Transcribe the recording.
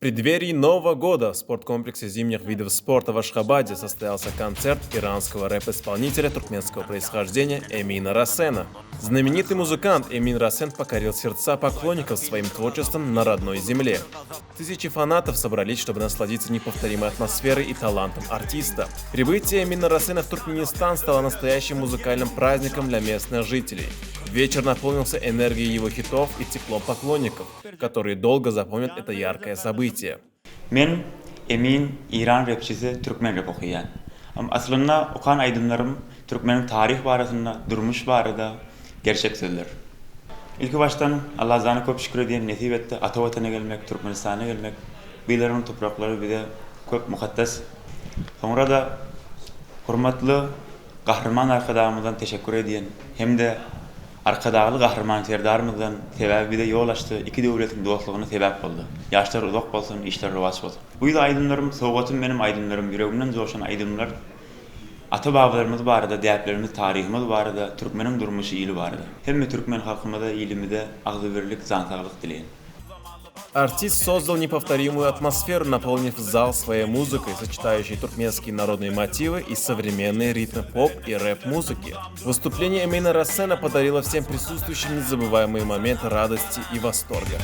преддверии Нового года в спорткомплексе зимних видов спорта в Ашхабаде состоялся концерт иранского рэп-исполнителя туркменского происхождения Эмина Расена. Знаменитый музыкант Эмин Расен покорил сердца поклонников своим творчеством на родной земле. Тысячи фанатов собрались, чтобы насладиться неповторимой атмосферой и талантом артиста. Прибытие Эмина Расена в Туркменистан стало настоящим музыкальным праздником для местных жителей. Вечер наполнился энергией его хитов и теплом поклонников, которые долго запомнят это яркое событие. Men Emin İran rapçisi Türkmen rap okuyan. Aslında okan aydınlarım Türkmenin tarih barasında, durmuş barada gerçek sözler. İlk baştan Allah azana köp şükür ediyen nesip etti. Ata vatana gelmek, Türkmenistan'a gelmek. Bilerin toprakları bir de köp mukaddes. Sonra da hurmatlı kahraman arkadaşımızdan teşekkür ediyen hem de arkadaşlı kahraman serdarımızdan sebebi de yol açtı. İki devletin dostluğuna sebep oldu. Yaşlar uzak olsun, işler rivas olsun. Bu yıl aydınlarım, soğuğatım benim aydınlarım, yüreğimden coşan aydınlar. Ata babalarımız barada, değerlerimiz, tarihimiz barada, Türkmenin durmuşu iyili barada. Hem de Türkmen halkıma da, iyilimi de ağzı birlik, zansağlık dileyin. Артист создал неповторимую атмосферу, наполнив зал своей музыкой, сочетающей туркменские народные мотивы и современные ритмы поп и рэп-музыки. Выступление Эмина Расена подарило всем присутствующим незабываемые моменты радости и восторга.